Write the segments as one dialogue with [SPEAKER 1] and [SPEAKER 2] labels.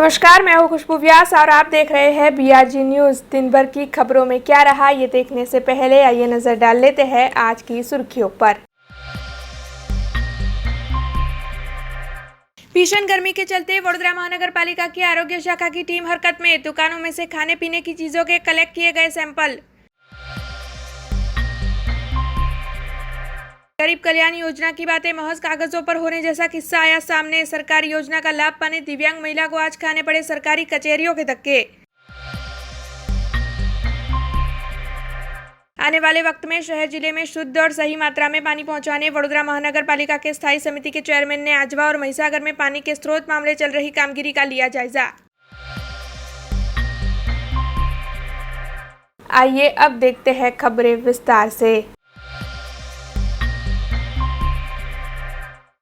[SPEAKER 1] नमस्कार, मैं हूँ खुशबू व्यास और आप देख रहे हैं BRG न्यूज़। दिन भर की खबरों में क्या रहा ये देखने से पहले आइए नजर डाल लेते हैं आज की सुर्खियों पर। भीषण गर्मी के चलते वडोदरा महानगर पालिका की आरोग्य शाखा की टीम हरकत में। दुकानों में से खाने पीने की चीजों के कलेक्ट किए गए सैंपल। गरीब कल्याण योजना की बातें महज कागजों पर होने जैसा किस्सा आया सामने। सरकारी योजना का लाभ पाने दिव्यांग महिला को आज खाने पड़े सरकारी कचहरियों के धक्के। आने वाले वक्त में शहर जिले में शुद्ध और सही मात्रा में पानी पहुंचाने वडोदरा महानगर पालिका के स्थायी समिति के चेयरमैन ने आजवा और महिसागर में पानी के स्रोत मामले चल रही कामगिरी का लिया जायजा। आइए अब देखते हैं खबरें विस्तार से।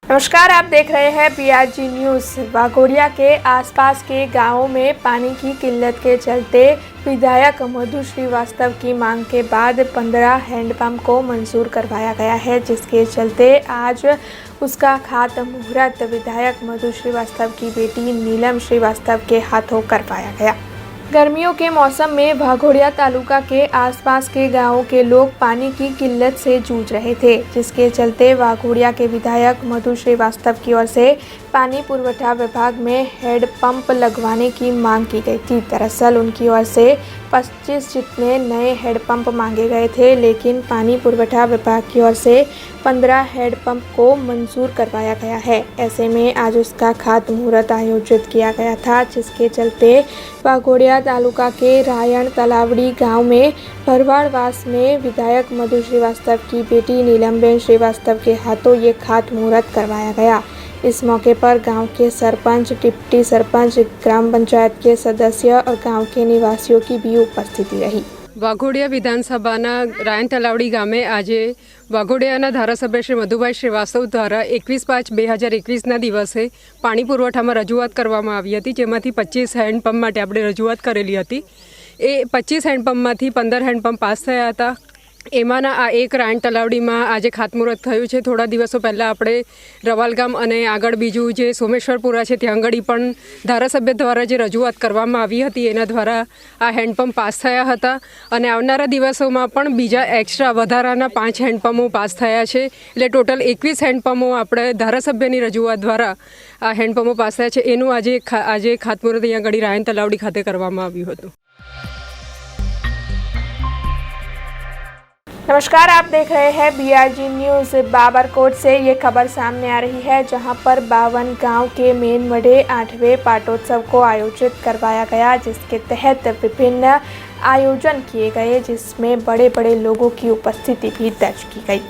[SPEAKER 1] नमस्कार, आप देख रहे हैं BRG न्यूज़। वाघोडिया के आसपास के गांवों में पानी की किल्लत के चलते विधायक मधु श्रीवास्तव की मांग के बाद 15 हैंडपंप को मंजूर करवाया गया है, जिसके चलते आज उसका खातमुहूर्त विधायक मधु श्रीवास्तव की बेटी नीलम श्रीवास्तव के हाथों करवाया गया। गर्मियों के मौसम में वाघोडिया तालुका के आसपास के गांवों के लोग पानी की किल्लत से जूझ रहे थे, जिसके चलते वाघोडिया के विधायक मधु श्रीवास्तव की ओर से पानी पुरवठा विभाग में हेडपंप लगवाने की मांग की गई थी। दरअसल उनकी ओर से 25 जितने नए हेडपंप मांगे गए थे, लेकिन पानी पुरवठा विभाग की ओर से 15 हेडपंप को मंजूर करवाया गया है। ऐसे में आज उसका खातमुहूर्त आयोजित किया गया था, जिसके चलते वाघोडिया तालुका के रायण तलावड़ी गांव में भरवाड़वास में विधायक मधु श्रीवास्तव की बेटी नीलमबेन श्रीवास्तव के हाथों ये खातमुहूर्त करवाया गया। इस मौके पर गांव के सरपंच, डिप्टी सरपंच, ग्राम पंचायत के सदस्य और गांव के निवासियों की भी उपस्थिति रही।
[SPEAKER 2] वाघोडिया विधानसभाના રાયણ તલાવડી ગામે આજે વાઘોડિયાના ધારાસભ્ય શ્રી મધુભાઈ શ્રીવાસ્તવ દ્વારા 21/5/2021ના દિવસે પાણી પુરવઠામાં રજૂઆત કરવામાં આવી હતી, જેમાંથી 25 હેન્ડપંપ માટે આપણે રજૂઆત કરેલી હતી। એ 25 હેન્ડપંપમાંથી 15 હેન્ડપંપ પાસ થયા હતા। એમાંના આ એક રાયણ તલાવડીમાં આજે ખાતમુહૂર્ત થયું છે। થોડા દિવસો પહેલાં આપણે રવાલગામ અને આગળ બીજું જે સોમેશ્વરપુરા છે ત્યાં આગળ પણ ધારાસભ્ય દ્વારા જે રજૂઆત કરવામાં આવી હતી એના દ્વારા આ હેન્ડપંપ પાસ થયા હતા અને આવનારા દિવસોમાં પણ બીજા એક્સ્ટ્રા વધારાના 5 હેન્ડપંપો પાસ થયા છે। એટલે ટોટલ 21 હેન્ડપંપો આપણે ધારાસભ્યની રજૂઆત દ્વારા આ હેન્ડપંપો પાસ થયા છે। એનું આજે ખાતમુહૂર્ત અહીંયા આગળ રાયણ તલાવડી ખાતે કરવામાં આવ્યું હતું।
[SPEAKER 1] नमस्कार, आप देख रहे हैं BRG न्यूज़। बाबरकोट से ये खबर सामने आ रही है, जहां पर 52 गांव के मेन मढ़े 8वें पाटोत्सव को आयोजित करवाया गया, जिसके तहत विभिन्न आयोजन किए गए, जिसमें बड़े बड़े लोगों की उपस्थिति भी दर्ज की गई।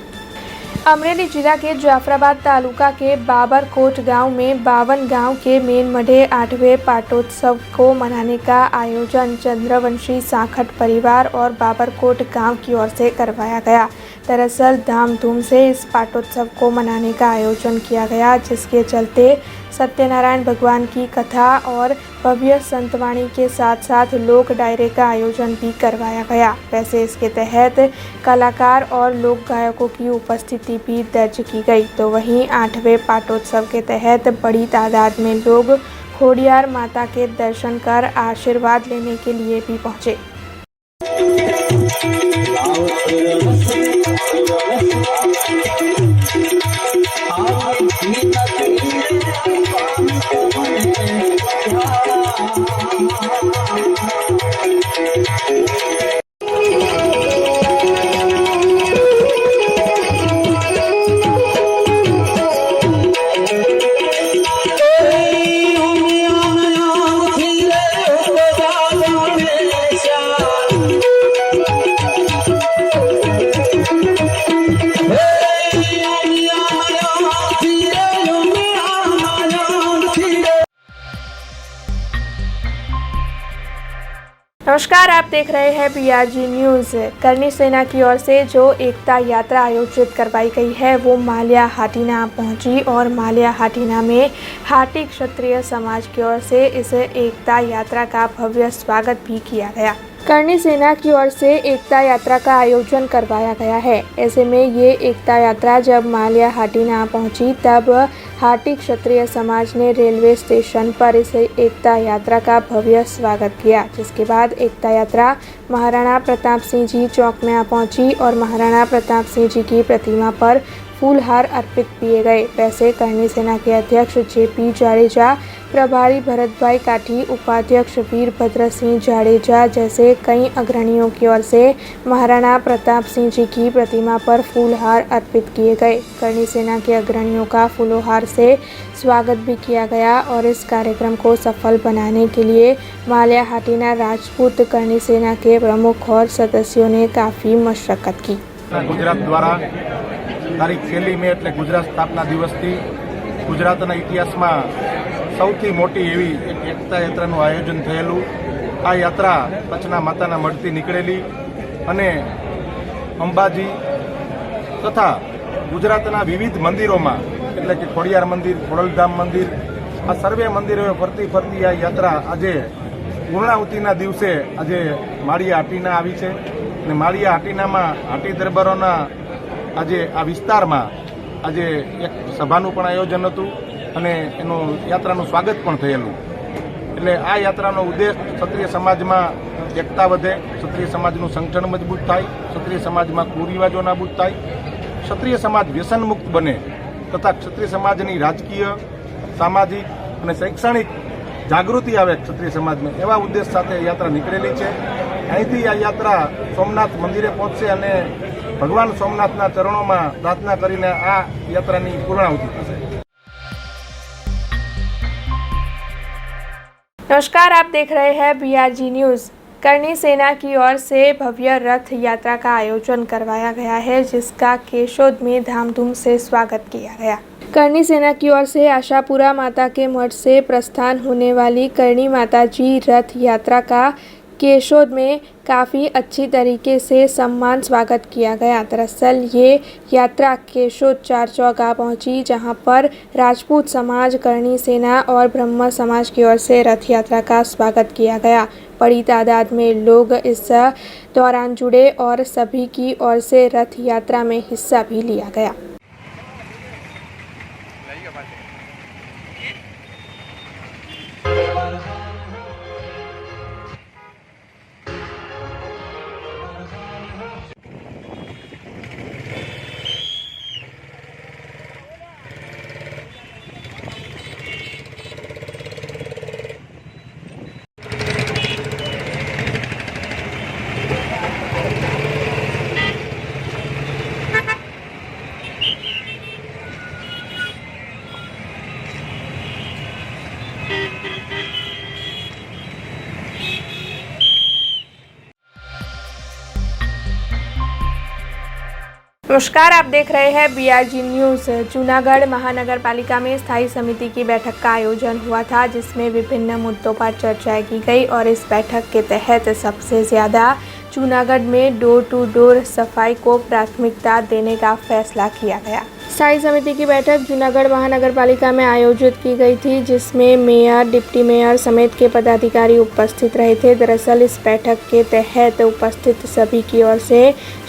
[SPEAKER 1] अमरेली जिला के जाफराबाद तालुका के बाबरकोट गांव में 52 गांव के मेन मढ़े 8वें पाटोत्सव को मनाने का आयोजन चंद्रवंशी सांखट परिवार और बाबरकोट गांव की ओर से करवाया गया। दरअसल धामधूम से इस पाटोत्सव को मनाने का आयोजन किया गया, जिसके चलते सत्यनारायण भगवान की कथा और भव्य संतवाणी के साथ साथ लोक डायरे का आयोजन भी करवाया गया। वैसे इसके तहत कलाकार और लोक गायकों की उपस्थिति भी दर्ज की गई। तो वहीं 8वें पाटोत्सव के तहत बड़ी तादाद में लोग खोडियार माता के दर्शन कर आशीर्वाद लेने के लिए भी पहुँचे। नमस्कार, आप देख रहे हैं BRG न्यूज़। करनी सेना की ओर से जो एकता यात्रा आयोजित करवाई गई है वो माल्या हाटीना पहुंची और माल्या हाटीना में हाटी क्षत्रिय समाज की ओर से इस एकता यात्रा का भव्य स्वागत भी किया गया। करनी सेना की ओर से एकता यात्रा का आयोजन करवाया गया है। ऐसे में ये एकता यात्रा जब मालिया हाटीना पहुंची तब हाटी क्षत्रिय समाज ने रेलवे स्टेशन पर इस एकता यात्रा का भव्य स्वागत किया, जिसके बाद एकता यात्रा महाराणा प्रताप सिंह जी चौक में आ पहुंची और महाराणा प्रताप सिंह जी की प्रतिमा पर फूलहार अर्पित किए गए। वैसे करनी सेना के अध्यक्ष जेपी जाडेजा, प्रभारी भरतभाई काठी, उपाध्यक्ष वीरभद्र सिंह जाडेजा जैसे कई अग्रणियों की ओर से महाराणा प्रताप सिंह जी की प्रतिमा पर फूलहार अर्पित किए गए। करनी सेना के अग्रणियों का फूलोहार से स्वागत भी किया गया और इस कार्यक्रम को सफल बनाने के लिए मालिया हाटीना राजपूत करनी सेना के प्रमुख और सदस्यों ने काफ़ी मशक्कत की।
[SPEAKER 3] गुजरात द्वारा तारीख 1 મે એટલે ગુજરાત સ્થાપના દિવસથી ગુજરાતના ઇતિહાસમાં સૌથી મોટી એવી એક એકતા યાત્રાનું આયોજન થયેલું। આ યાત્રા કચ્છના માતાના મઢથી નીકળેલી અને અંબાજી તથા ગુજરાતના વિવિધ મંદિરોમાં એટલે કે ખોડિયાર મંદિર, ખોડલધામ મંદિર, આ સર્વે મંદિરોએ ફરતી ફરતી આ યાત્રા આજે પૂર્ણાહુતિના દિવસે આજે માળિયા હાટીના આવી છે અને માળિયા હાટીનામાં હાટી દરબારોના આજે આ વિસ્તારમાં આજે એક સભાનું પણ આયોજન હતું અને એનું યાત્રાનું સ્વાગત પણ થયેલું। એટલે આ યાત્રાનો ઉદ્દેશ ક્ષત્રિય સમાજમાં એકતા વધે, ક્ષત્રિય સમાજનું સંગઠન મજબૂત થાય, ક્ષત્રિય સમાજમાં કુરિવાજો નાબૂદ થાય, ક્ષત્રિય સમાજ વ્યસનમુક્ત બને તથા ક્ષત્રિય સમાજની રાજકીય, સામાજિક અને શૈક્ષણિક જાગૃતિ આવે ક્ષત્રિય સમાજમાં, એવા ઉદ્દેશ સાથે યાત્રા નીકળેલી છે। અહીંથી આ યાત્રા સોમનાથ મંદિરે પહોંચશે અને भगवान सोमनाथना चरणों में प्रार्थना करीने आ यात्रानी पूर्णाहुति थशे।
[SPEAKER 1] नमस्कार, आप देख रहे हैं BRG न्यूज़। करनी सेना की ओर से भव्य रथ यात्रा का आयोजन करवाया गया है, जिसका केशोद में धामधूम से स्वागत किया गया। करनी सेना की ओर से आशापुरा माता के मठ से प्रस्थान होने वाली करनी माता जी रथ यात्रा का केशोद में काफ़ी अच्छी तरीके से सम्मान स्वागत किया गया। दरअसल ये यात्रा केशोद 4 चौक आ पहुँची, जहाँ पर राजपूत समाज, करनी सेना और ब्रह्म समाज की ओर से रथ यात्रा का स्वागत किया गया। बड़ी तादाद में लोग इस दौरान जुड़े और सभी की ओर से रथ यात्रा में हिस्सा भी लिया गया। नमस्कार, आप देख रहे हैं BRG न्यूज़। जूनागढ़ महानगर पालिका में स्थायी समिति की बैठक का आयोजन हुआ था, जिसमें विभिन्न मुद्दों पर चर्चाएं की गई और इस बैठक के तहत सबसे ज़्यादा जूनागढ़ में डोर टू डोर सफाई को प्राथमिकता देने का फैसला किया गया। स्थायी समिति की बैठक जूनागढ़ महानगर पालिका में आयोजित की गई थी, जिसमें मेयर, डिप्टी मेयर समेत के पदाधिकारी उपस्थित रहे थे। दरअसल इस बैठक के तहत उपस्थित सभी की ओर से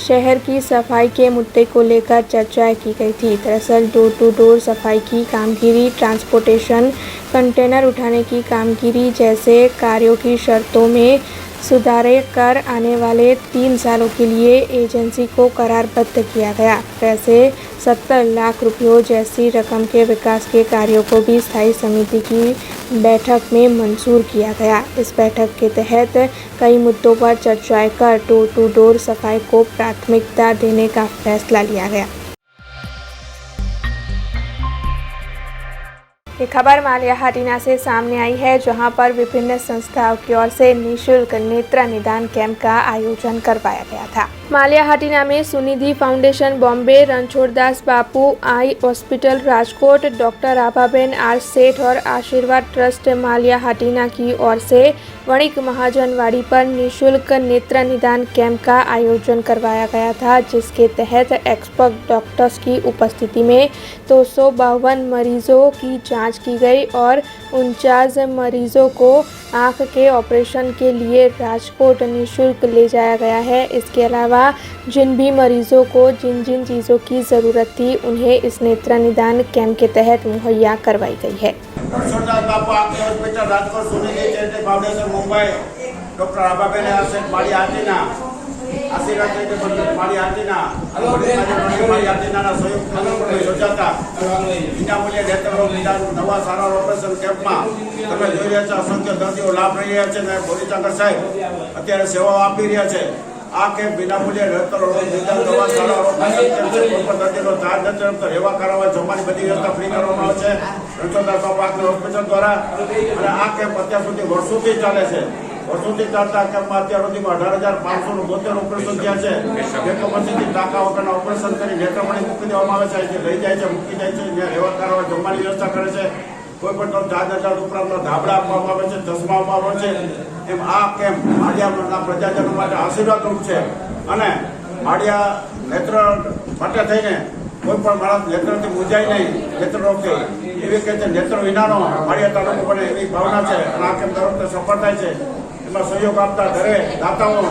[SPEAKER 1] शहर की सफाई के मुद्दे को लेकर चर्चाएं की गई थी। दरअसल डोर टू डोर सफाई की कामगिरी, ट्रांसपोर्टेशन, कंटेनर उठाने की कामगिरी जैसे कार्यों की शर्तों में सुधार कर आने वाले 3 सालों के लिए एजेंसी को करारबद्ध किया गया। वैसे 70 लाख रुपयों जैसी रकम के विकास के कार्यों को भी स्थायी समिति की बैठक में मंजूर किया गया। इस बैठक के तहत कई मुद्दों पर चर्चाएं कर डोर टू डोर सफाई को प्राथमिकता देने का फैसला लिया गया। ये खबर मालिया हाटीना से सामने आई है, जहां पर विभिन्न संस्थाओं की ओर से निःशुल्क नेत्र निदान कैंप का आयोजन करवाया गया था। मालिया हाटीना में Sunidhi foundation Bombay, Ranchhoddas Bapu eye hospital Rajkot, doctor Abhaben R Seth और आशीर्वाद ट्रस्ट मालिया हाटीना की ओर से वणिक महाजनवाड़ी पर निःशुल्क नेत्र निदान कैंप का आयोजन करवाया गया था, जिसके तहत एक्सपर्ट डॉक्टर्स की उपस्थिति में 252 मरीजों की जांच जांच की गई और 49 मरीजों को आंख के ऑपरेशन के लिए राजकोट निःशुल्क ले जाया गया है। इसके अलावा जिन भी मरीजों को जिन जिन चीज़ों की ज़रूरत थी उन्हें इस नेत्र निदान कैंप के तहत मुहैया करवाई गई है।
[SPEAKER 4] डॉक्टर आबाबेन मारी आरतीना आशीर्वाद मारी आरतीना मारी आरतीना संयुक्त योजाता विनामूल्य नेत्ररोग निदान नवा सारा ऑपरेशन कैम्पમાં તમે જોઈ રહ્યા છો અસંખ્ય દર્દીઓ લાભ રહી રહ્યા છે અને ભોરીચાકર સાહેબ અત્યારે સેવાઓ આપી રહ્યા છે। આ કેમ્પ વિનામૂલ્ય નેત્રરોગ નિદાન નવા સારા ઓપરેશન કેમ્પ છે। કોઈ પણ દર્દીનો ચાર્જ નથી આપતો, રહેવા કરાવવા જમવાની બધી વ્યવસ્થા ફ્રી કરવામાં આવે છે રણછોડદાસ બાપુ આંખની હોસ્પિટલ દ્વારા। અને આ કેમ્પ અત્યાર સુધી વર્ષોથી ચાલે છે। વર્ષોથી ચાલતા કેમ્પમાં અત્યાર સુધીમાં 18,572 ઓપરેશન થયા છે। નેત્ર મશીનથી ટાંકા વગરના ઓપરેશન કરી નેત્રમણી મૂકી દેવામાં આવે છે, અહીંથી લઈ જાય છે, મૂકી જાય છે, ત્યાં રહેવા કરાવવા જમવાની વ્યવસ્થા કરે છે। કોઈ પણ 4,000 ઉપરાંતનો ધાબળા આપવામાં આવે છે, ચશ્મા આપવામાં આવે છે। એમ આ કેમ્પ માળિયાના પ્રજાજનો માટે આશીર્વાદરૂપ છે અને માળિયા નેત્ર માટે થઈને કોઈ પણ માણસ નેત્રથી મૂંઝાય નહીં, નેત્રરોગથી એવી કે નેત્ર વિનાનો માળિયા તાલુકો બને એવી ભાવના છે અને આ કેમ્પ દર વખતે સફળ થાય છે। એમાં સહયોગ આપતા દરેક દાતાઓ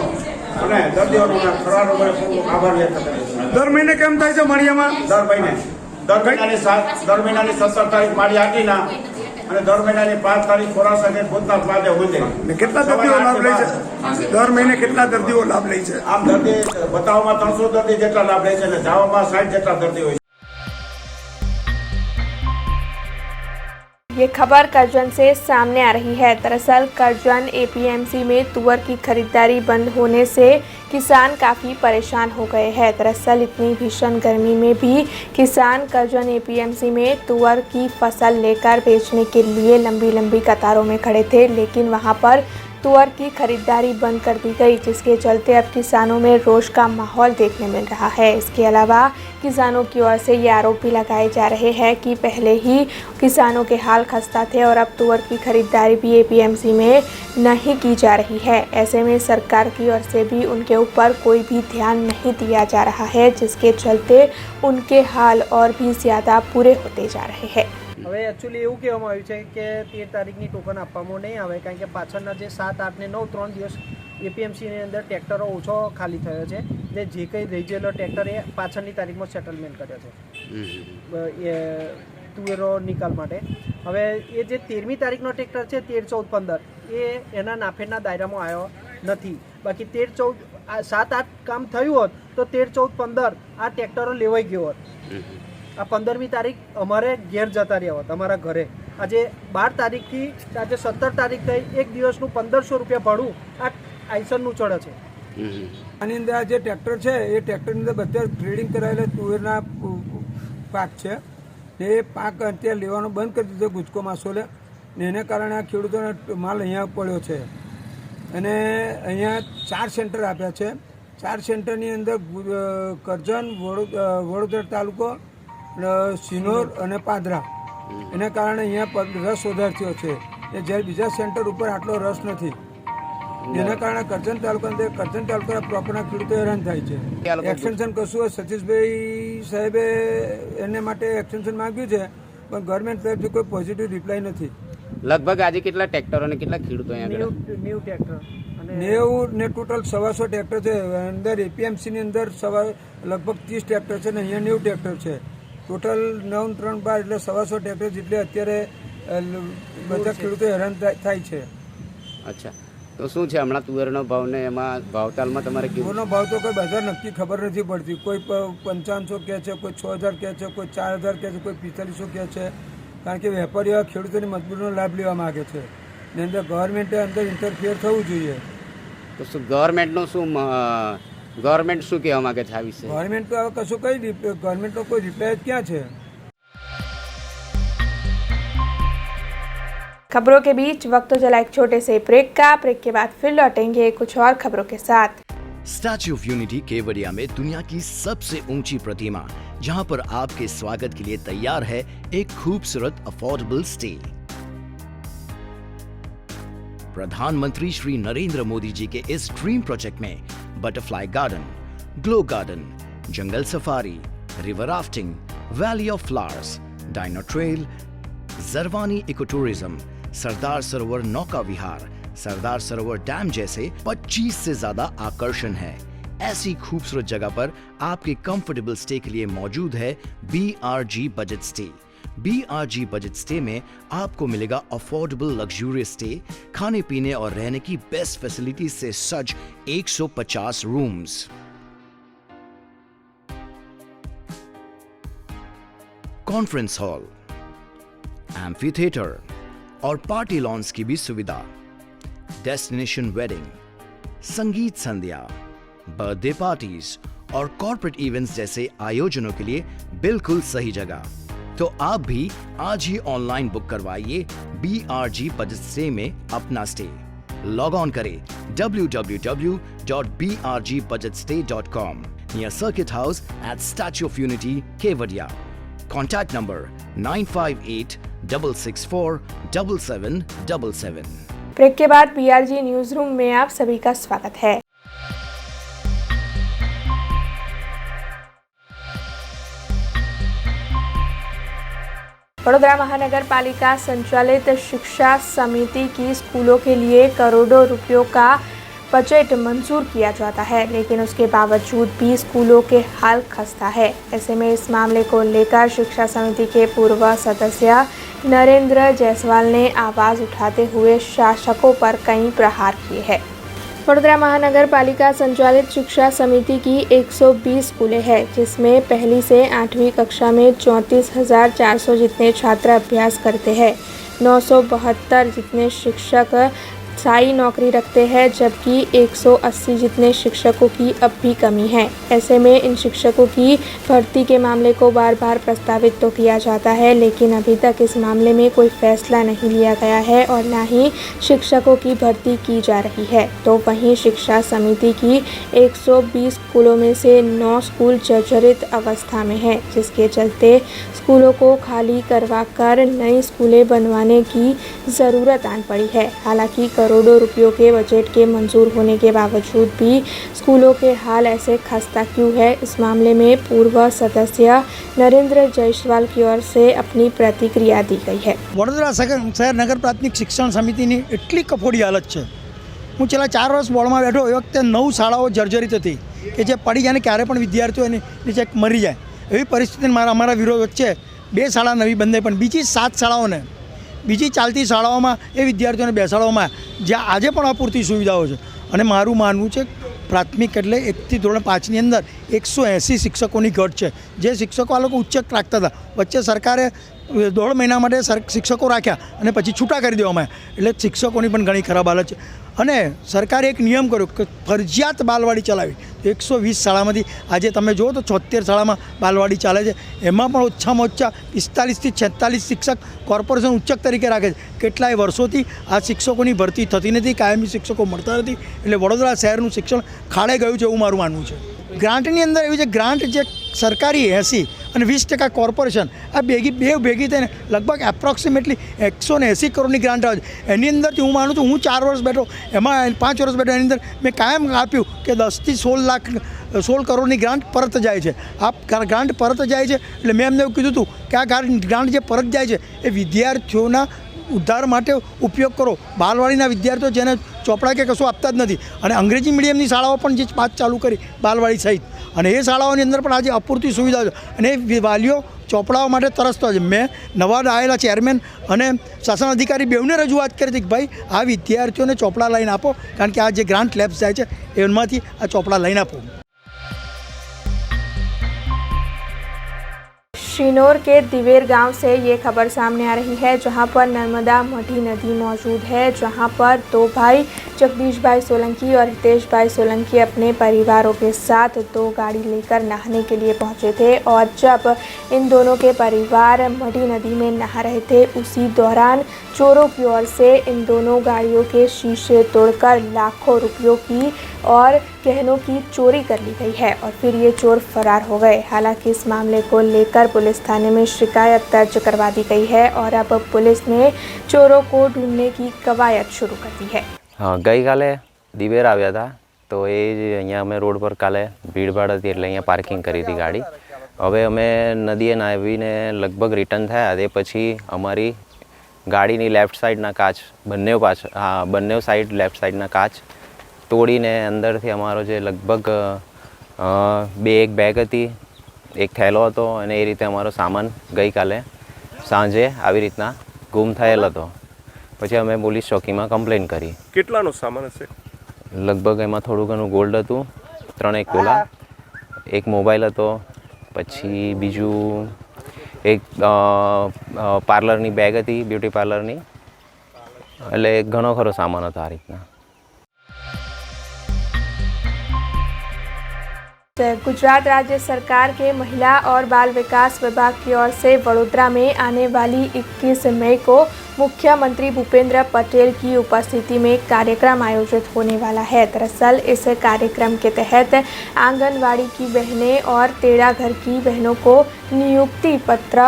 [SPEAKER 4] અને દર્દીઓનો ખરા રોગોને ખૂબ આભાર વ્યક્ત કરે છે।
[SPEAKER 5] દર મહિને કેમ થાય છે માળિયામાં?
[SPEAKER 4] દર મહિનાની 17 તારીખ માળી આટીના અને દર મહિનાની 5 તારીખ ખોરાસાને ભૂતનાથ મહાદેવ મંદિર।
[SPEAKER 5] કેટલા દર્દીઓ લાભ લે છે? દર મહિને કેટલા દર્દીઓ લાભ લે છે?
[SPEAKER 4] આમ દર્દી બતાવવામાં 300 દર્દી જેટલા લાભ લે છે અને જાવામાં 60 જેટલા દર્દી હોય છે।
[SPEAKER 1] ये खबर करजन से सामने आ रही है। दरअसल करजन एपीएमसी में तुअर की खरीदारी बंद होने से किसान काफ़ी परेशान हो गए हैं। दरअसल इतनी भीषण गर्मी में भी किसान करजन एपीएमसी में तुअर की फसल लेकर बेचने के लिए लंबी लंबी कतारों में खड़े थे, लेकिन वहां पर तुअर की खरीदारी बंद कर दी गई, जिसके चलते अब किसानों में रोष का माहौल देखने मिल रहा है। इसके अलावा किसानों की ओर से ये आरोप भी लगाए जा रहे हैं कि पहले ही किसानों के हाल खस्ता थे और अब तुअर की खरीदारी भी एपीएमसी में नहीं की जा रही है। ऐसे में सरकार की ओर से भी उनके ऊपर कोई भी ध्यान नहीं दिया जा रहा है, जिसके चलते उनके हाल और भी ज़्यादा बुरे होते जा रहे हैं।
[SPEAKER 6] હવે એકચ્યુઅલી એવું કહેવામાં આવ્યું છે કે 13 તારીખની ટોકન આપવામાં નહીં આવે, કારણ કે પાછળના જે 7, 8 ને 9 3 દિવસ એપીએમસીની અંદર ટ્રેક્ટરો ઓછો ખાલી થયો છે, જે કંઈ રહી ગયેલો ટ્રેક્ટર એ પાછળની તારીખમાં સેટલમેન્ટ કર્યો છે એ તુવેરો નિકાલ માટે। હવે એ જે 13મી તારીખનો ટ્રેક્ટર છે 13, 14, 15 એ એના નાફેડના દાયરામાં આવ્યો નથી। બાકી 13, 14, 7, 8 કામ થયું હોત તો 13, 14, 15 આ ટ્રેક્ટરો લેવાઈ ગયો હોત। આ 15મી તારીખ અમારે ઘેર જતા રહ્યા હોત અમારા ઘરે। આજે 12 તારીખથી આજે 17 તારીખ થઈ, એક દિવસનું 1500 રૂપિયા ભાડું આ આઈસરનું ચડે છે।
[SPEAKER 5] આની અંદર આ જે ટ્રેક્ટર છે એ ટ્રેક્ટરની અંદર બધા ટ્રેડિંગ કરાયેલા તુવેરના પાક છે એ પાક અત્યારે લેવાનો બંધ કરી દીધો ગુજકો માસોલે ને એને કારણે આ ખેડૂતોનો માલ અહીંયા પડ્યો છે અને અહીંયા 4 સેન્ટર આપ્યા છે। 4 સેન્ટરની અંદર કરજણ, વડોદરા તાલુકો, સિનોર અને પાદરા, એના કારણે અહીંયા રસ વધારે થયો છે। જ્યારે બીજા સેન્ટર ઉપર આટલો રસ નથી, જેના કારણે કરજણ તાલુકાના પ્રોપરના ખેડૂતો હેરાન થાય છે। એક્સટેન્શન કશું સતીશભાઈ સાહેબે એને માટે એક્સટેન્શન માંગ્યું છે, પણ ગવર્મેન્ટ તરફથી કોઈ પોઝિટિવ રિપ્લાય નથી।
[SPEAKER 7] લગભગ આજે કેટલા ટ્રેક્ટરો અને કેટલા ખેડૂતો અહીંયા
[SPEAKER 6] 90 ટ્રેક્ટર
[SPEAKER 5] 90 ને ટોટલ 125 ટ્રેક્ટર છે। અંદર એપીએમસીની અંદર લગભગ 30 ટ્રેક્ટર છે ને અહીંયા 90 ટ્રેક્ટર છે। ટોટલ 9, 3, 12 એટલે 125 ટ્રેક્ટર જેટલે અત્યારે બધા ખેડૂતો હેરાન થાય છે।
[SPEAKER 7] અચ્છા, તો શું છે હમણાં તુવેરનો ભાવ ને એમાં ભાવતાલમાં તમારે
[SPEAKER 5] તુવેરનો ભાવ તો કોઈ બજાર નક્કી ખબર નથી પડતી। કોઈ 5500 કહે છે, કોઈ 6000 કહે છે, કોઈ 4000 કહે છે, કોઈ 4500 કહે છે, કારણ કે વેપારીઓ ખેડૂતોની મજબૂરીનો લાભ લેવા માગે છે ને અંદર ગવર્મેન્ટે અંદર ઇન્ટરફિયર થવું જોઈએ।
[SPEAKER 7] તો શું ગવર્મેન્ટ શું કહેવા માંગે છે આ વિશે?
[SPEAKER 5] ગવર્મેન્ટ તો હવે કશું કઈ ગવર્મેન્ટનો કોઈ રિપ્લાય ક્યાં છે?
[SPEAKER 1] खबरों के बीच वक्त तो चला एक छोटे से ब्रेक का। ब्रेक के बाद फिर लौटेंगे कुछ और खबरों के साथ।
[SPEAKER 8] स्टैच्यू ऑफ यूनिटी केवड़िया में दुनिया की सबसे ऊंची प्रतिमा, जहां पर आपके स्वागत के लिए तैयार है एक खूबसूरत अफोर्डेबल स्टे। प्रधानमंत्री श्री नरेंद्र मोदी जी के इस ड्रीम प्रोजेक्ट में butterfly garden, glow garden, jungle safari, river rafting, valley of flowers, dino trail, Jarwani eco tourism, Sardar Sarovar नौका विहार, सरदार सरोवर डैम जैसे 25 से ज्यादा आकर्षण है। ऐसी खूबसूरत जगह पर आपके कंफर्टेबल स्टे के लिए मौजूद है BRG budget stay. BRG budget stay में आपको मिलेगा अफोर्डेबल लग्जूरियस स्टे, खाने पीने और रहने की बेस्ट फैसिलिटी से सज 150 rooms, conference hall, amphi theatre और पार्टी लॉन्स की भी सुविधा, डेस्टिनेशन वेडिंग, संगीत संध्या, बर्थडे पार्टीज और कॉर्पोरेट इवेंट्स जैसे आयोजनों के लिए बिल्कुल सही जगह। तो आप भी आज ही ऑनलाइन बुक करवाइए BRG बजट स्टे में अपना स्टे। लॉग ऑन करें www.brgbudgetstay.com near circuit house at Statue of Unity, Kevadia. Contact number 9586647777।
[SPEAKER 1] Break के बाद BRG न्यूज रूम में आप सभी का स्वागत है। वडोदरा महानगर पालिका संचालित शिक्षा समिति की स्कूलों के लिए करोड़ों रुपयों का बजट मंजूर किया जाता है, लेकिन उसके बावजूद भी स्कूलों के हाल खस्ता है। ऐसे में इस मामले को लेकर शिक्षा समिति के पूर्व सदस्य नरेंद्र जायसवाल ने आवाज उठाते हुए शासकों पर कई प्रहार किए हैं। वडोदरा महानगर पालिका संचालित शिक्षा समिति की 120 स्कूलें हैं, जिसमें पहली से 8वीं कक्षा में 34,400 जितने छात्र अभ्यास करते हैं। 972 जितने शिक्षक स्थायी नौकरी रखते हैं, जबकि 180 जितने शिक्षकों की अब भी कमी है। ऐसे में इन शिक्षकों की भर्ती के मामले को बार बार प्रस्तावित तो किया जाता है, लेकिन अभी तक इस मामले में कोई फैसला नहीं लिया गया है और न ही शिक्षकों की भर्ती की जा रही है। तो वहीं शिक्षा समिति की 120 स्कूलों में से 9 स्कूल जर्जरित अवस्था में है, जिसके चलते स्कूलों को खाली करवाकर नई स्कूलें बनवाने की ज़रूरत आन पड़ी है। हालांकि करोड़ों रुपयों के बजट के मंजूर होने के बावजूद भी स्कूलों के हाल ऐसे खस्ता क्यों है, इस मामले में पूर्व सदस्य नरेंद्र जायसवाल की ओर से अपनी प्रतिक्रिया दी गई है।
[SPEAKER 9] वडोदरा शहर नगर प्राथमिक शिक्षण समितिની એટલી કફોડી હાલત છે। હું છેલ્લા 4 વર્ષ બોર્ડમાં બેઠો એ વખતે 9 શાળાઓ જર્જરિત હતી કે જે પડી જાય ને ક્યારે પણ વિદ્યાર્થીઓ એની નીચે મરી જાય એવી પરિસ્થિતિમાં અમારા વિરોધ વચ્ચે 2 શાળા નવી બંધાઈ, પણ બીજી 7 શાળાઓને બીજી ચાલતી શાળાઓમાં એ વિદ્યાર્થીઓને બેસાડવામાં જ્યાં આજે પણ અપૂરતી સુવિધાઓ છે। અને મારું માનવું છે પ્રાથમિક એટલે 1 થી ધોરણ 5ની અંદર 180 શિક્ષકોની ઘટ છે। જે શિક્ષકો આ લોકો ઉચ્ચક રાખતા હતા, વચ્ચે સરકારે 1.5 મહિના માટે શિક્ષકો રાખ્યા અને પછી છૂટા કરી દેવામાં આવ્યા, એટલે શિક્ષકોની પણ ઘણી ખરાબ હાલત છે। અને સરકારે એક નિયમ કર્યો કે ફરજિયાત બાલવાડી ચલાવી। 120 શાળામાંથી આજે તમે જુઓ તો 76 શાળામાં બાલવાડી ચાલે છે। એમાં પણ ઓછામાં ઓછા 45 થી 46 શિક્ષક કોર્પોરેશન ઉચ્ચક તરીકે રાખે છે। કેટલાય વર્ષોથી આ શિક્ષકોની ભરતી થતી નથી, કાયમી શિક્ષકો મળતા નથી, એટલે વડોદરા શહેરનું શિક્ષણ ખાડે ગયું છે એવું મારું માનવું છે। ગ્રાન્ટની અંદર એવી છે, ગ્રાન્ટ જે સરકારી 80 અને 20% કોર્પોરેશન આ ભેગી થઈને લગભગ એપ્રોક્સિમેટલી 180 કરોડની ગ્રાન્ટ આવે છે। એની અંદરથી હું માનું છું, હું 4 વર્ષ બેઠો, એમાં 5 વર્ષ બેઠો, એની અંદર મેં કાયમ આપ્યું કે 10 થી 16 કરોડની ગ્રાન્ટ પરત જાય છે। આ ગ્રાન્ટ પરત જાય છે એટલે મેં એમને એવું કીધું હતું કે આ ગ્રાન્ટ જે પરત જાય છે એ વિદ્યાર્થીઓના ઉદ્ધાર માટે ઉપયોગ કરો। બાલવાડીના વિદ્યાર્થીઓ જેને ચોપડા કે કશું આપતા જ નથી, અને અંગ્રેજી મીડિયમની શાળાઓ પણ જે 5 ચાલુ કરી બાલવાડી સહિત, અને એ શાળાઓની અંદર પણ આજે અપૂરતી સુવિધાઓ છે અને વાલીઓ ચોપડાઓ માટે તરસતો છે। મેં નવા આવેલા ચેરમેન અને શાસન અધિકારી બેઉને રજૂઆત કરી હતી કે ભાઈ આ વિદ્યાર્થીઓને ચોપડા લઈને આપો, કારણ કે આ જે ગ્રાન્ટ લેબ્સ જાય છે એમાંથી આ ચોપડા લઈને આપો।
[SPEAKER 1] शिनोर के दिवेर गांव से ये खबर सामने आ रही है, जहां पर नर्मदा मढ़ी नदी मौजूद है, जहां पर 2 भाई जगदीश भाई सोलंकी और हितेश भाई सोलंकी अपने परिवारों के साथ 2 गाड़ी लेकर नहाने के लिए पहुंचे थे। और जब इन दोनों के परिवार मढ़ी नदी में नहा रहे थे, उसी दौरान चोरों की ओर से इन दोनों गाड़ियों के शीशे तोड़कर लाखों रुपयों की और गहनों की चोरी कर ली गई है और फिर ये चोर फरार हो गए। हालांकि इस मामले को लेकर पुलिस थाने में शिकायत दर्ज करवा दी गई है और अब पुलिस ने चोरों को ढूंढने की कवायद शुरू कर दी है।
[SPEAKER 10] हाँ, गई काले दिवेर आव्या था तो ये अँ अमे रोड पर काले भीड़भाड़ थी एटले अँ पार्किंग करी थी गाड़ी। हवे अमे नदीए नावीने लगभग रिटर्न थया ते पछी अमारी ગાડીની લેફ્ટ સાઈડના કાચ બંને સાઈડ લેફ્ટ સાઈડના કાચ તોડીને અંદરથી અમારો જે લગભગ એક બેગ હતી, એક થેલો હતો અને એ રીતે અમારો સામાન ગઈકાલે સાંજે આવી રીતના ગુમ થયેલ હતો. પછી અમે પોલીસ ચોકીમાં કમ્પ્લેન કરી.
[SPEAKER 11] કેટલાનો સામાન હશે?
[SPEAKER 10] લગભગ એમાં થોડું ઘણું ગોલ્ડ હતું, 3 તોલા, એક મોબાઈલ હતો, પછી બીજું એક પાર્લરની બેગ હતી, બ્યુટી પાર્લરની. એટલે ઘણો ખરો સામાન હતો આ રીતના.
[SPEAKER 1] गुजरात राज्य सरकार के महिला और बाल विकास विभाग की ओर से वडोदरा में आने वाली 21 मई को मुख्यमंत्री भूपेंद्र पटेल की उपस्थिति में कार्यक्रम आयोजित होने वाला है. दरअसल इस कार्यक्रम के तहत आंगनवाड़ी की बहनें और तेड़ाघर की बहनों को नियुक्ति पत्र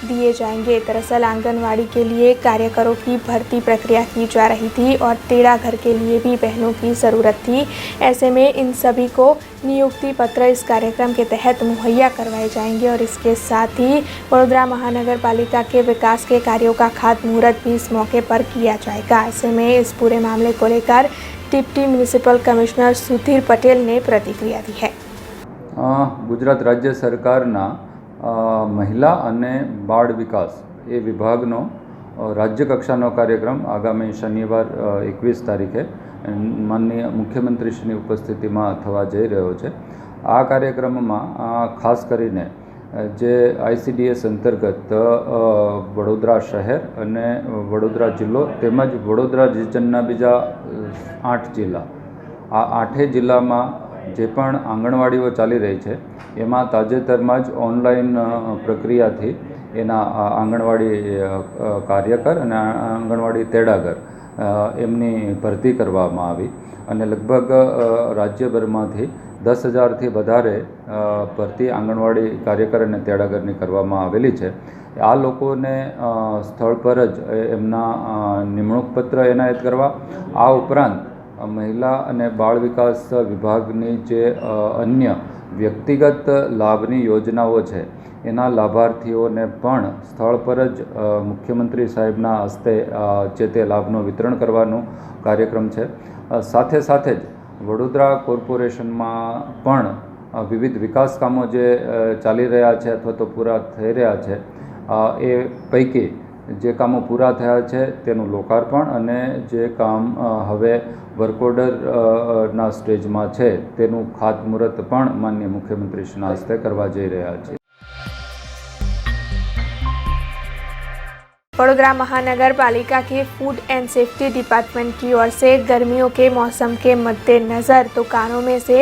[SPEAKER 1] दिए जाएंगे. दरअसल आंगनवाड़ी के लिए कार्यकरों की भर्ती प्रक्रिया की जा रही थी और तेड़ाघर के लिए भी बहनों की ज़रूरत थी. ऐसे में इन सभी को नियुक्ति पत्र इस कार्यक्रम के तहत मुहैया करवाए जाएंगे और इसके साथ ही वडोदरा महानगर पालिका के विकास के कार्यों का खातमुहूर्त भी इस मौके पर किया जाएगा. ऐसे में इस पूरे मामले को लेकर deputy municipal commissioner Sudhir Patel ने प्रतिक्रिया दी है.
[SPEAKER 12] गुजरात राज्य सरकारना महिला અને બાળ વિકાસ એ વિભાગનો રાજ્ય કક્ષાનો કાર્યક્રમ આગામી શનિવાર 21 તારીખે માનનીય મુખ્યમંત્રીશ્રીની ઉપસ્થિતિમાં થવા જઈ રહ્યો છે. આ કાર્યક્રમમાં ખાસ કરીને જે ICDS અંતર્ગત વડોદરા શહેર અને વડોદરા જિલ્લો તેમજ વડોદરા રિજનના બીજા 8 જિલ્લા, આ 8 જિલ્લામાં જે પણ આંગણવાડીઓ ચાલી રહી છે એમાં તાજેતરમાં જ ઓનલાઈન પ્રક્રિયાથી એના આંગણવાડી કાર્યકર અને આંગણવાડી તેડાગર એમની ભરતી કરવામાં આવી અને લગભગ રાજ્યભરમાંથી 10,000થી વધારે ભરતી આંગણવાડી કાર્યકર અને તેડાગરની કરવામાં આવેલી છે. આ લોકોને સ્થળ પર જ એમના નિમણૂક પત્ર એનાયત કરવા, આ ઉપરાંત મહિલા અને બાળ વિકાસ વિભાગની જે અન્ય વ્યક્તિગત લાભની યોજનાઓ છે એના લાભાર્થીઓને પણ સ્થળ પર જ મુખ્યમંત્રી સાહેબના હસ્તે જે તે લાભનું વિતરણ કરવાનો કાર્યક્રમ છે. સાથે સાથે જ વડોદરા કોર્પોરેશનમાં પણ વિવિધ વિકાસ કામો જે ચાલી રહ્યા છે અથવા તો પૂરા થઈ રહ્યા છે એ પૈકી જે કામો પૂરા થયા છે તેનું લોકાર્પણ અને જે કામ હવે વર્ક ઓર્ડરના સ્ટેજમાં છે તેનું ખાતમુહૂર્ત પણ માનનીય મુખ્યમંત્રીશ્રીના હસ્તે કરવા જઈ રહ્યા છે.
[SPEAKER 1] वडोदरा महानगर पालिका के फूड एंड सेफ्टी डिपार्टमेंट की ओर से गर्मियों के मौसम के मद्देनज़र दुकानों में से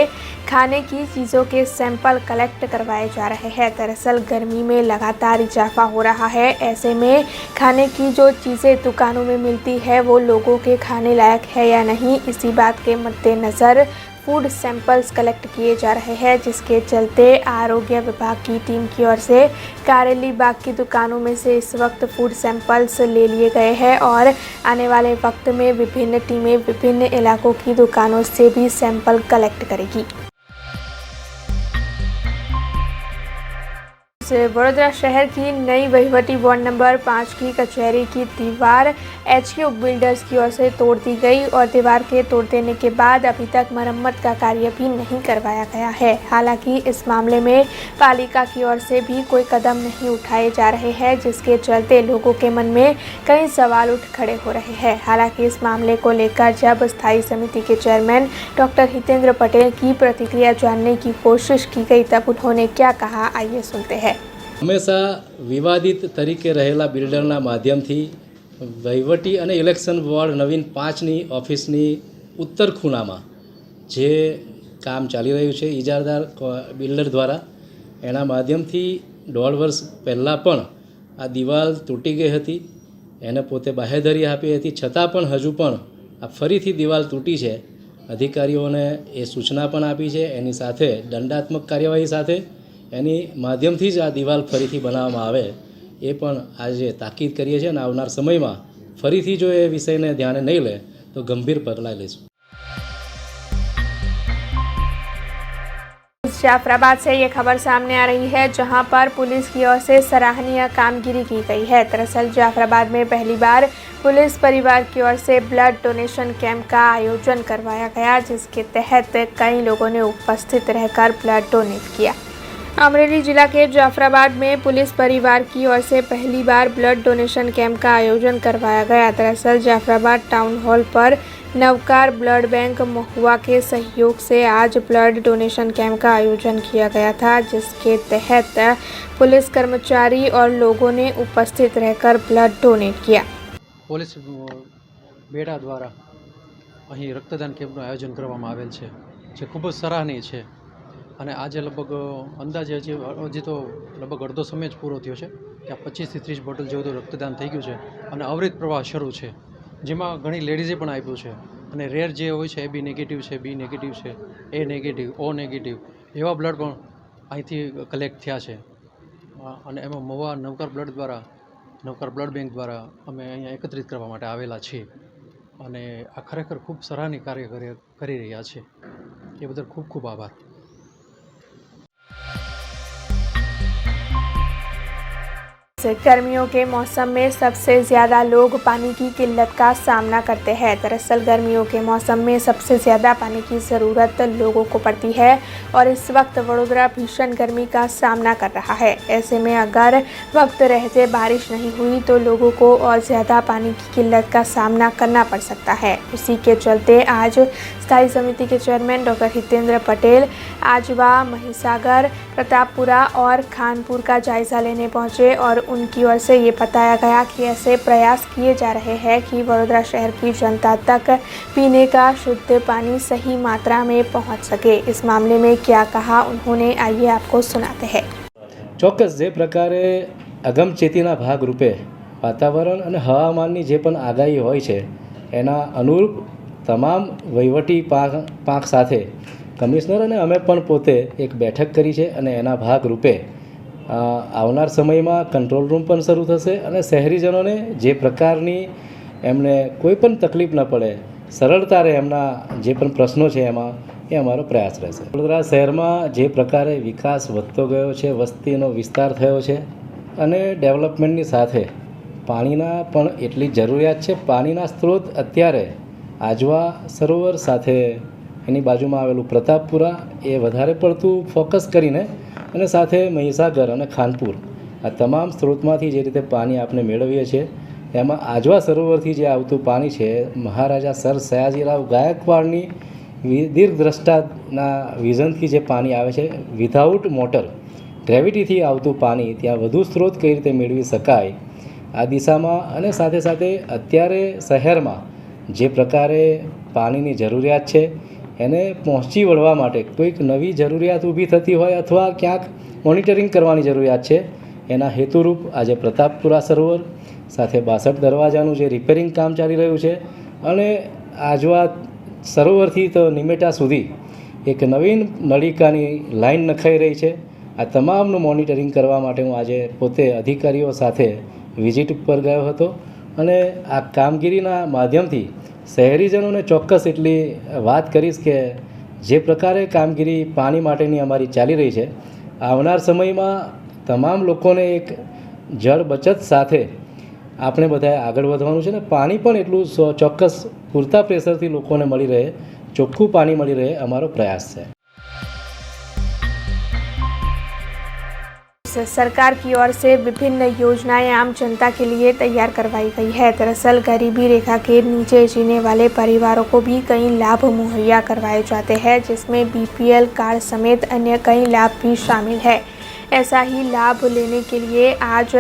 [SPEAKER 1] खाने की चीज़ों के सैंपल कलेक्ट करवाए जा रहे हैं. दरअसल गर्मी में लगातार इजाफा हो रहा है. ऐसे में खाने की जो चीज़ें दुकानों में मिलती है वो लोगों के खाने लायक है या नहीं, इसी बात के मद्देनज़र फूड सैंपल्स कलेक्ट किए जा रहे हैं, जिसके चलते आरोग्य विभाग की टीम की ओर से कारेली बाग की दुकानों में से इस वक्त फूड सैंपल्स ले लिए गए हैं और आने वाले वक्त में विभिन्न टीमें विभिन्न इलाकों की दुकानों से भी सैंपल कलेक्ट करेगी. वडोदरा शहर की नई वहीवटी वार्ड नंबर 5 की कचहरी की दीवार HQ बिल्डर्स की ओर से तोड़ दी गई और दीवार के तोड़ देने के बाद अभी तक मरम्मत का कार्य भी नहीं करवाया गया है. हालांकि इस मामले में पालिका की ओर से भी कोई कदम नहीं उठाए जा रहे हैं, जिसके चलते लोगों के मन में कई सवाल उठ खड़े हो रहे हैं. हालांकि इस मामले को लेकर जब स्थायी समिति के चेयरमैन डॉक्टर हितेंद्र पटेल की प्रतिक्रिया जानने की कोशिश की गई तब उन्होंने क्या कहा, आइए सुनते हैं.
[SPEAKER 13] હંમેશા વિવાદિત તરીકે રહેલા બિલ્ડરના માધ્યમથી વહીવટી અને ઇલેક્શન વોર્ડ નવીન 5ની ઓફિસની ઉત્તર ખૂણામાં જે કામ ચાલી રહ્યું છે ઇજારદાર બિલ્ડર દ્વારા, એના માધ્યમથી 1.5 વર્ષ પહેલાં પણ આ દિવાલ તૂટી ગઈ હતી. એને પોતે બાહેધરી આપી હતી, છતાં પણ હજુ પણ આ ફરીથી દિવાલ તૂટી છે. અધિકારીઓને એ સૂચના પણ આપી છે. એની સાથે દંડાત્મક કાર્યવાહી સાથે એની માધ્યમથી જ આ દિવાલ ફરીથી બનાવવામાં આવે એ પણ આજે તાકીદ કરીએ છીએ અને આવનાર સમયમાં ફરીથી જો એ વિષયને ધ્યાને નહીં લે તો ગંભીર પગલાં લઈશું.
[SPEAKER 1] जाफराबाद से ये खबर सामने आ रही है, जहां पर पुलिस की ओर से सराहनीय कामगिरी की गई है। दरअसल जाफराबाद में पहली बार पुलिस परिवार की ओर से ब्लड डोनेशन कैंप का आयोजन करवाया गया, जिसके तहत कई लोगों ने उपस्थित रहकर ब्लड डोनेट किया। अमरेली जिला के जाफराबाद में पुलिस परिवार की ओर से पहली बार ब्लड डोनेशन कैंप का आयोजन करवाया गया। दरअसल जाफराबाद टाउन हॉल पर नवकार ब्लड बैंक महुआ के सहयोग से आज ब्लड डोनेशन कैंप का आयोजन किया गया था, जिसके तहत पुलिस कर्मचारी और लोगों ने उपस्थित रहकर ब्लड डोनेट किया।
[SPEAKER 11] પોલીસ બેડા દ્વારા અહીં રક્તદાન કેમ્પનું આયોજન કરવામાં આવેલ છે, જે ખૂબ જ સરાહનીય છે. અને આજે લગભગ અંદાજે હજી તો લગભગ અડધો સમય જ પૂરો થયો છે, ત્યાં 25 થી 30 બોટલ જેવું તો રક્તદાન થઈ ગયું છે અને અવિરત પ્રવાહ શરૂ છે, જેમાં ઘણી લેડીઝે પણ આપ્યું છે. અને રેર જે હોય છે AB નેગેટિવ છે, B નેગેટિવ છે, A નેગેટિવ, O નેગેટિવ એવા બ્લડ પણ અહીંથી કલેક્ટ થયા છે. અને એમાં મહુવા નવકાર બ્લડ બેંક દ્વારા અમે અહીંયા એકત્રિત કરવા માટે આવેલા છીએ અને આ ખરેખર ખૂબ સરાહનીય કાર્ય કરી રહ્યા છે. એ બદલ ખૂબ ખૂબ આભાર.
[SPEAKER 1] गर्मियों के मौसम में सबसे ज़्यादा लोग पानी की किल्लत का सामना करते हैं। दरअसल गर्मियों के मौसम में सबसे ज़्यादा पानी की ज़रूरत लोगों को पड़ती है और इस वक्त वडोदरा भीषण गर्मी का सामना कर रहा है। ऐसे में अगर वक्त रहते बारिश नहीं हुई तो लोगों को और ज़्यादा पानी की किल्लत का सामना करना पड़ सकता है। उसी के चलते आज स्थायी समिति के चेयरमैन डॉक्टर हितेंद्र पटेल आजवा, महिसागर, प्रतापपुरा और खानपुर का जायज़ा लेने पहुँचे और उनकी ओर से ये बताया गया कि ऐसे प्रयास किए जा रहे हैं कि वडोदरा शहर की जनता तक पीने का शुद्ध पानी सही मात्रा में पहुंच सके। इस मामले में क्या कहा उन्होंने, आइए आपको सुनाते हैं।
[SPEAKER 13] ચોક્કસ જે પ્રકારે અગમચેતીના ભાગરૂપે વાતાવરણ અને હવામાનની જે પણ આગાહી હોય છે એના અનુરૂપ તમામ વહીવટી પાંખ સાથે કમિશનર અને અમે પણ પોતે એક બેઠક કરી છે અને એના ભાગરૂપે આવનાર સમયમાં કંટ્રોલ રૂમ પણ શરૂ થશે અને શહેરીજનોને જે પ્રકારની એમને કોઈ પણ તકલીફ ન પડે, સરળતારે એમના જે પણ પ્રશ્નો છે એમાં એ અમારો પ્રયાસ રહેશે. વડોદરા શહેરમાં જે પ્રકારે વિકાસ વધતો ગયો છે, વસ્તીનો વિસ્તાર થયો છે અને ડેવલપમેન્ટની સાથે પાણીના પણ એટલી જરૂરિયાત છે. પાણીના સ્ત્રોત અત્યારે આજવા સરોવર સાથે એની બાજુમાં આવેલું પ્રતાપપુરા એ વધારે પડતું ફોકસ કરીને અને સાથે મહીસાગર અને ખાનપુર આ તમામ સ્ત્રોતમાંથી જે રીતે પાણી આપણે મેળવીએ છીએ એમાં આજવા સરોવરથી જે આવતું પાણી છે મહારાજા સર સયાજીરાવ ગાયકવાડની દીર્ઘદ્રષ્ટાના વિઝનથી જે પાણી આવે છે વિધાઉટ મોટર ગ્રેવિટીથી આવતું પાણી ત્યાં વધુ સ્ત્રોત કઈ રીતે મેળવી શકાય આ દિશામાં અને સાથે સાથે અત્યારે શહેરમાં જે પ્રકારે પાણીની જરૂરિયાત છે એને પહોંચી વળવા માટે કોઈક નવી જરૂરિયાત ઊભી થતી હોય અથવા ક્યાંક મોનિટરિંગ કરવાની જરૂરિયાત છે એના હેતુરૂપ આજે પ્રતાપપુરા સરોવર સાથે 62 દરવાજાનું જે રિપેરિંગ કામ ચાલી રહ્યું છે અને આજવા સરોવરથી તો નિમેટા સુધી એક નવીન નળિકાની લાઈન નખાઈ રહી છે. આ તમામનું મોનિટરિંગ કરવા માટે હું આજે પોતે અધિકારીઓ સાથે વિઝિટ ઉપર ગયો હતો અને આ કામગીરીના માધ્યમથી શહેરીજનોને ચોક્કસ એટલી વાત કરીશ કે જે પ્રકારે કામગીરી પાણી માટેની અમારી ચાલી રહી છે આવનાર સમયમાં તમામ લોકોને એક જળ બચત સાથે આપણે બધાએ આગળ વધવાનું છે ને પાણી પણ એટલું ચોક્કસ પૂરતા પ્રેશરથી લોકોને મળી રહે, ચોખ્ખું પાણી મળી રહે અમારો પ્રયાસ છે.
[SPEAKER 1] सरकार की ओर से विभिन्न योजनाएं आम जनता के लिए तैयार करवाई गई है। दरअसल गरीबी रेखा के नीचे जीने वाले परिवारों को भी कई लाभ मुहैया करवाए जाते हैं, जिसमें BPL कार्ड समेत अन्य कई लाभ भी शामिल है। ऐसा ही लाभ लेने के लिए आज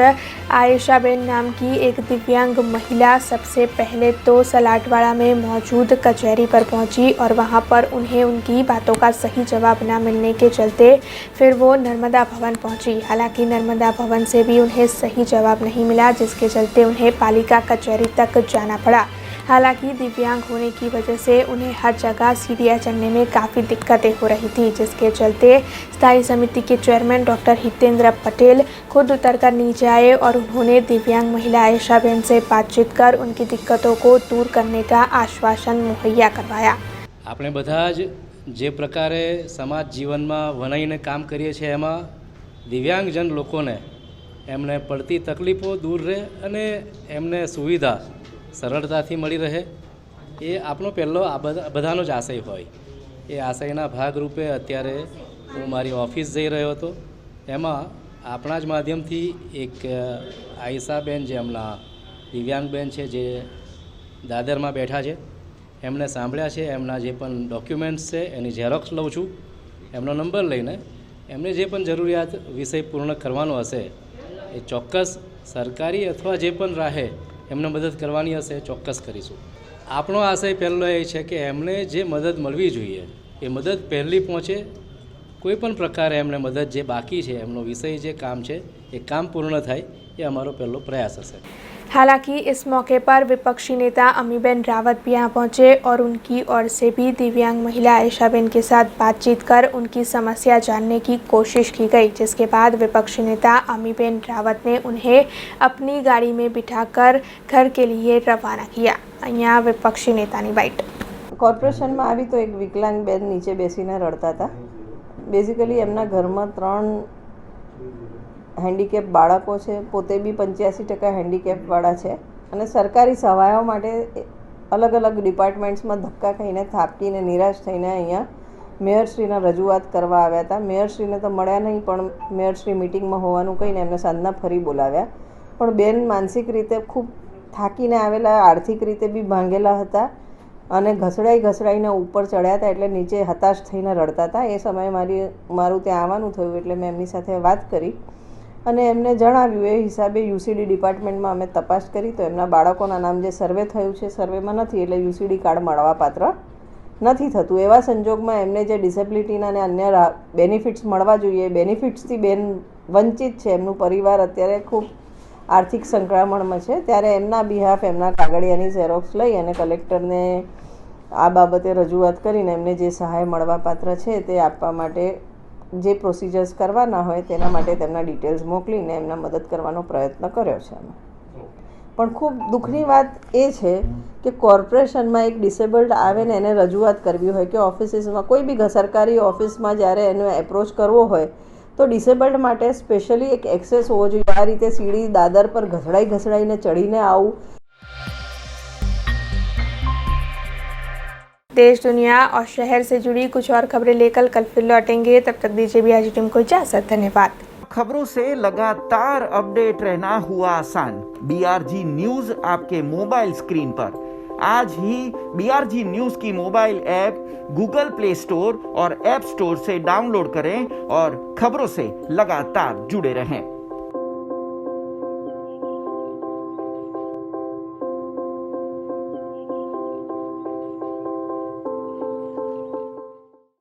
[SPEAKER 1] आयशाबेन नाम की एक दिव्यांग महिला सबसे पहले तो सलाटवाड़ा में मौजूद कचहरी पर पहुंची और वहां पर उन्हें उनकी बातों का सही जवाब न मिलने के चलते फिर वो नर्मदा भवन पहुंची। हालांकि नर्मदा भवन से भी उन्हें सही जवाब नहीं मिला, जिसके चलते उन्हें पालिका कचहरी तक जाना पड़ा। हालांकि दिव्यांग होने की वजह से उन्हें हर जगह सीढ़ियाँ चढ़ने में काफ़ी दिक्कतें हो रही थी, जिसके चलते स्थायी समिति के चेयरमैन डॉक्टर हितेंद्र पटेल खुद उतरकर नीचे आए और उन्होंने दिव्यांग महिला आयशाबेन से बातचीत कर उनकी दिक्कतों को दूर करने का आश्वासन मुहैया करवाया।
[SPEAKER 13] આપણે બધા જ જે પ્રકારે સમાજ જીવનમાં વનાઈને કામ કરીએ છીએ એમાં દિવ્યાંગજન લોકોને એમને પડતી તકલીફો દૂર રહે અને એમને સુવિધા સરળતાથી મળી રહે એ આપણો પહેલો આ બધાનો જ આશય હોય. એ આશયના ભાગરૂપે અત્યારે હું મારી ઓફિસ જઈ રહ્યો હતો. એમાં આપણા જ માધ્યમથી એક આયશાબેન જે હમણાં દિવ્યાંગબેન છે જે દાદરમાં બેઠા છે એમને સાંભળ્યા છે. એમના જે પણ ડોક્યુમેન્ટ્સ છે એની ઝેરોક્સ લઉં છું. એમનો નંબર લઈને એમને જે પણ જરૂરિયાત વિષય પૂર્ણ કરવાનો હશે એ ચોક્કસ સરકારી અથવા જે પણ રાહે એમને મદદ કરવાની હશે ચોક્કસ કરીશું. આપણો આશય પહેલો એ છે કે એમને જે મદદ મળવી જોઈએ એ મદદ પહેલી પહોંચે. કોઈ પણ પ્રકારે એમને મદદ જે બાકી છે એમનો વિષય જે કામ છે એ કામ પૂર્ણ થાય ये हमारा पहला प्रयास है.
[SPEAKER 1] हालांकि इस मौके पर विपक्षी नेता अमीबेन रावत भी यहाँ पहुंचे और उनकी ओर से भी दिव्यांग महिला आयशाबेन के साथ बातचीत कर उनकी समस्या जानने की कोशिश की गई, जिसके बाद विपक्षी नेता अमीबेन रावत ने उन्हें अपनी गाड़ी में बिठाकर घर के लिए रवाना किया. અહીંયા વિપક્ષી નેતાની બાઇટ.
[SPEAKER 14] કોર્પોરેશનમાં આવી તો એક વિકલાંગ બેન નીચે બેસીને રડતા હતા. બેઝિકલી એમના ઘરમાં 3 હેન્ડીકેપ બાળકો છે, પોતે બી 85% હેન્ડીકેપવાળા છે અને સરકારી સહાયો માટે અલગ અલગ ડિપાર્ટમેન્ટ્સમાં ધક્કા ખાઈને થાપકીને નિરાશ થઈને અહીંયા મેયરશ્રીના રજૂઆત કરવા આવ્યા હતા. મેયરશ્રીને તો મળ્યા નહીં, પણ મેયરશ્રી મિટિંગમાં હોવાનું કહીને એમને સાંજના ફરી બોલાવ્યા. પણ બેન માનસિક રીતે ખૂબ થાકીને આવેલા, આર્થિક રીતે બી ભાંગેલા હતા અને ઘસડાઈને ઉપર ચડ્યા હતા, એટલે નીચે હતાશ થઈને રડતા હતા. એ સમયે મારું ત્યાં આવવાનું થયું એટલે મેં એમની સાથે વાત કરી અને એમને જણાવ્યું. એ હિસાબે યુસીડી ડિપાર્ટમેન્ટમાં અમે તપાસ કરી તો એમના બાળકોના નામ જે સર્વે થયું છે સર્વેમાં નથી, એટલે યુસીડી કાર્ડ મળવાપાત્ર નથી થતું. એવા સંજોગમાં એમને જે ડિસેબિલિટીના અને અન્ય બેનિફિટ્સ મળવા જોઈએ એ બેનિફિટ્સથી બેન વંચિત છે. એમનું પરિવાર અત્યારે ખૂબ આર્થિક સંકળામણમાં છે. ત્યારે એમના બિહાફ એમના કાગળિયાની ઝેરોક્સ લઈ અને કલેક્ટરને આ બાબતે રજૂઆત કરીને એમને જે સહાય મળવાપાત્ર છે તે આપવા માટે જે પ્રોસિજર્સ કરવાના હોય તેના માટે તેમના ડિટેલ્સ મોકલીને એમના મદદ કરવાનો પ્રયત્ન કર્યો છે. પણ ખૂબ દુઃખની વાત એ છે કે કોર્પોરેશનમાં એક ડિસેબલ્ડ આવે ને એને રજૂઆત કરવી હોય કે ઓફિસીસમાં કોઈ બી સરકારી ઓફિસમાં જ્યારે એનો એપ્રોચ કરવો હોય તો ડિસેબલ્ડ માટે સ્પેશિયલી એક એક્સેસ હોવો જોઈએ. આ રીતે સીડી દાદર પર ઘસડાઈને ચડીને આવું.
[SPEAKER 1] देश, दुनिया और शहर से जुड़ी कुछ और खबरें लेकर कल फिर लौटेंगे. तब तक दीजिए भी आज टीम को इजाजत. धन्यवाद.
[SPEAKER 15] खबरों से लगातार अपडेट रहना हुआ आसान. BRG न्यूज आपके मोबाइल स्क्रीन पर आज ही BRG न्यूज की mobile app Google play store और ऐप स्टोर से डाउनलोड करें और खबरों से लगातार जुड़े रहें.